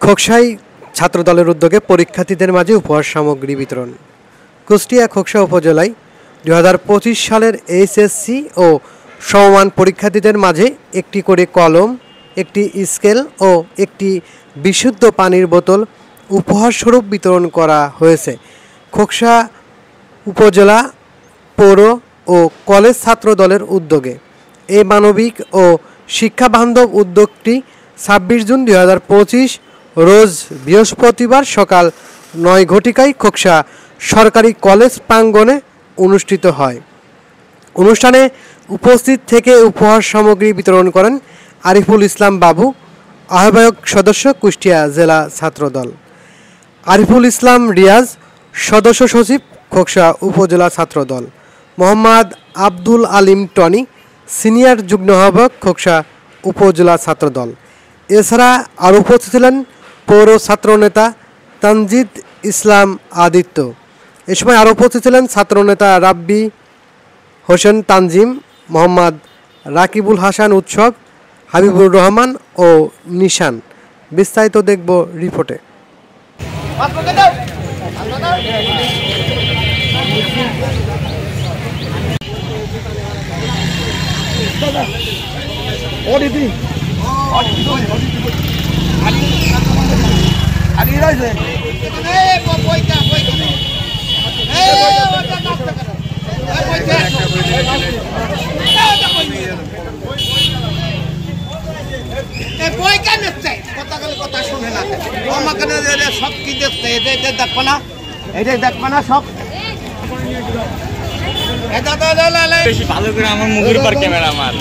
খোকসায় ছাত্রদলের উদ্যোগে পরীক্ষার্থীদের মাঝে উপহার সামগ্রী বিতরণ। কুষ্টিয়া খোকসা উপজেলায় 2025 সালের এইচএসসি ও সমমান পরীক্ষার্থীদের মাঝে একটি করে কলম, একটি স্কেল ও একটি বিশুদ্ধ পানির বোতল উপহারস্বরূপ বিতরণ করা হয়েছে। খোকসা উপজেলা পৌর ও কলেজ ছাত্রদলের উদ্যোগে এই মানবিক ও শিক্ষাবান্ধব উদ্যোগটি 26 জুন 2025 রোজ বৃহস্পতিবার সকাল 9 ঘটিকায় খোকসা সরকারি কলেজ প্রাঙ্গণে অনুষ্ঠিত হয়। অনুষ্ঠানে উপস্থিত থেকে উপহার সামগ্রী বিতরণ করেন আরিফুল ইসলাম বাবু, আহ্বায়ক সদস্য কুষ্টিয়া জেলা ছাত্রদল, আরিফুল ইসলাম রিয়াজ, সদস্য সচিব খোকসা উপজেলা ছাত্রদল, মোহাম্মদ আব্দুল আলিম টনি, সিনিয়র যুগ্ম আহ্বায়ক খোকসা উপজেলা ছাত্রদল। এছাড়া আরও উপস্থিত ছিলেন পৌর ছাত্রনেতা তানজিদ ইসলাম আদিত্য। এ সময় আরও উপস্থিত ছিলেন ছাত্রনেতা রাব্বি হোসেন তানজিম, মোহাম্মদ রাকিবুল হাসান উৎসব, হাবিবুর রহমান ও নিশান। বিস্তারিত দেখব রিপোর্টে। কথা শুনে না আমাকে সব কি দেখতে দেখবো না, এটাই দেখবো না সব। বেশি ভালো করে আমার মুখের উপর ক্যামেরা আমার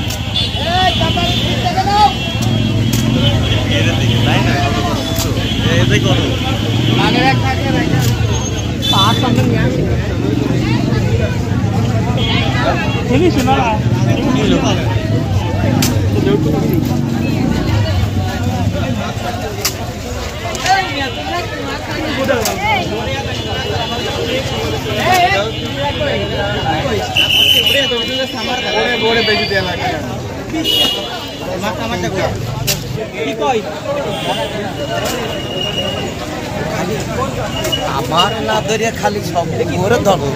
আমার না ধরিয়া খালি সব ঘুরে ধরো।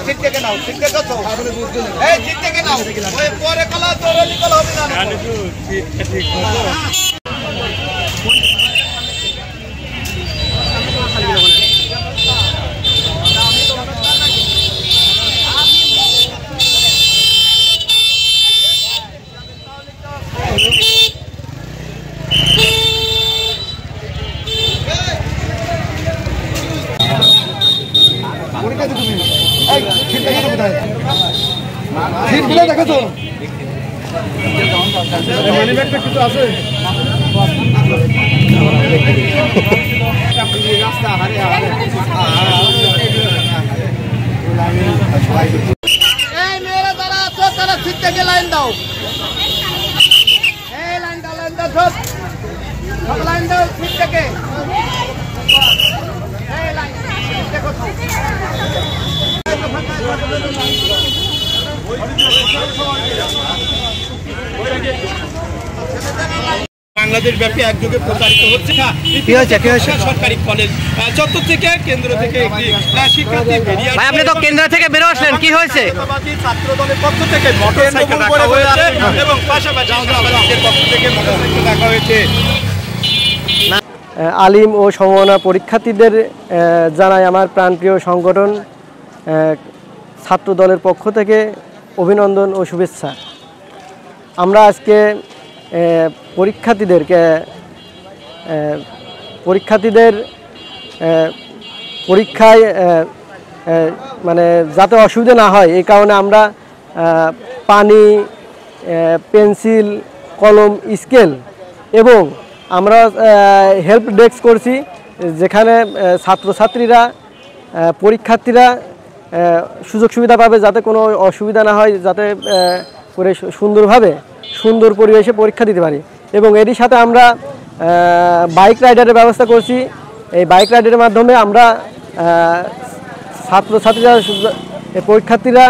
ঠিক থেকে নাও, ঠিক থেকে তো ঠিক থেকে নাও, পরে কলা তোরলি কলা হবে না। দেখো তো মানি ব্যাগটা কিছু আছে রাস্তা হারে এই মেয়েরা তারা তো তারা ঠিক থেকে লাইন দাও, এই লাইন দাও, লাইন দাও, সব লাইন দাও ঠিক থেকে। এই লাইন দেখো তো বাংলাদেশ ব্যাপী একযোগে প্রচারিত হচ্ছে সরকারি কলেজ চত্বর থেকে কেন্দ্র থেকে একটি শিক্ষার্থী বেরিয়ে। ভাই, আপনি তো কেন্দ্র থেকে বের আসলেন, কি হয়েছে? ছাত্র দলের পক্ষ থেকে মোটরসাইকেল রাখা হয়েছে এবং পাশাপাশি আমাদের পক্ষ থেকে মোটরসাইকেল রাখা হয়েছে। আলিম ও সমমনা পরীক্ষার্থীদের জানাই আমার প্রাণপ্রিয় সংগঠন ছাত্র দলের পক্ষ থেকে অভিনন্দন ও শুভেচ্ছা। আমরা আজকে পরীক্ষার্থীদের পরীক্ষায় মানে যাতে অসুবিধা না হয় এই কারণে আমরা পানি, পেন্সিল, কলম, স্কেল এবং আমরা হেল্প ডেস্ক করছি, যেখানে ছাত্রছাত্রীরা পরীক্ষার্থীরা সুযোগ সুবিধা পাবে, যাতে কোনো অসুবিধা না হয়, যাতে করে সুন্দর পরিবেশে পরীক্ষা দিতে পারি। এবং এরই সাথে আমরা বাইক রাইডারের ব্যবস্থা করছি। এই বাইক রাইডারের মাধ্যমে আমরা ছাত্রছাত্রীরা পরীক্ষার্থীরা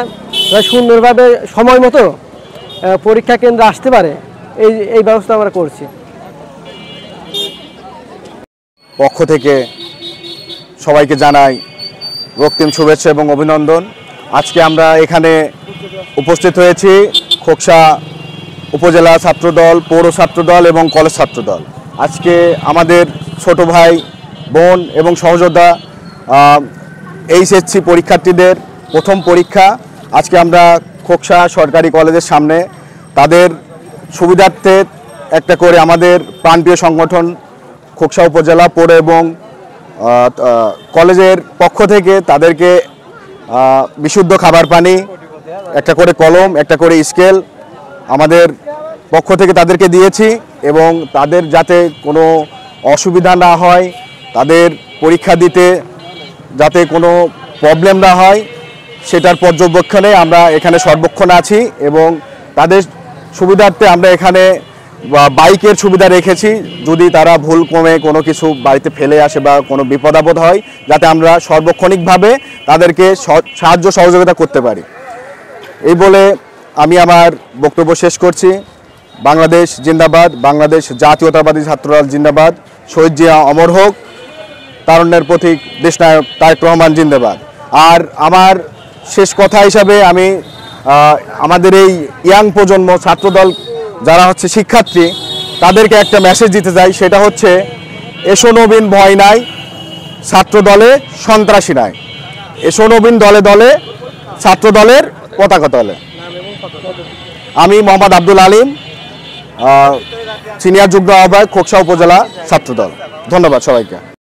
সুন্দরভাবে সময় মতো পরীক্ষা কেন্দ্রে আসতে পারে, এই ব্যবস্থা আমরা করছি। পক্ষ থেকে সবাইকে জানাই রক্তিম শুভেচ্ছা এবং অভিনন্দন। আজকে আমরা এখানে উপস্থিত হয়েছি খোকসা উপজেলা ছাত্রদল, পৌর ছাত্রদল এবং কলেজ ছাত্রদল। আজকে আমাদের ছোট ভাই, বোন এবং সহযোদ্ধা এইচএসসি পরীক্ষার্থীদের প্রথম পরীক্ষা। আজকে আমরা খোকসা সরকারি কলেজের সামনে তাদের সুবিধার্থে একটা করে আমাদের প্রাণপ্রিয় সংগঠন খোকসা উপজেলা পৌর এবং কলেজের পক্ষ থেকে তাদেরকে বিশুদ্ধ খাবার পানি, একটা করে কলম, একটা করে স্কেল আমাদের পক্ষ থেকে তাদেরকে দিয়েছি এবং তাদের যাতে কোনো অসুবিধা না হয়, তাদের পরীক্ষা দিতে যাতে কোনো প্রবলেম না হয় সেটার পর্যবেক্ষণে আমরা এখানে সর্বক্ষণ আছি এবং তাদের সুবিধার্থে আমরা এখানে বাইকের সুবিধা রেখেছি, যদি তারা ভুলক্রমে কোনো কিছু বাড়িতে ফেলে আসে বা কোনো বিপদ আপদ হয় যাতে আমরা সার্বক্ষণিকভাবে তাদেরকে সাহায্য সহযোগিতা করতে পারি। এই বলে আমি আমার বক্তব্য শেষ করছি। বাংলাদেশ জিন্দাবাদ, বাংলাদেশ জাতীয়তাবাদী ছাত্রদল জিন্দাবাদ, শহীদ জিয়া অমর হোক, তারুণ্যের প্রতীক দেশনায়ক তারেক রহমান জিন্দাবাদ। আর আমার শেষ কথা হিসাবে আমি আমাদের এই ইয়াং প্রজন্ম ছাত্রদল যারা হচ্ছে শিক্ষার্থী, তাদেরকে একটা মেসেজ দিতে চাই, সেটা হচ্ছে এসো নবীন ভয় নাই, ছাত্রদলে সন্ত্রাসী নাই, এসো নবীন দলে দলে ছাত্রদলের পতাকা তলে। আমি মোহাম্মদ আব্দুল আলিম, সিনিয়র যুগ্ম আহ্বায়ক খোকসা উপজেলা ছাত্রদল। ধন্যবাদ সবাইকে।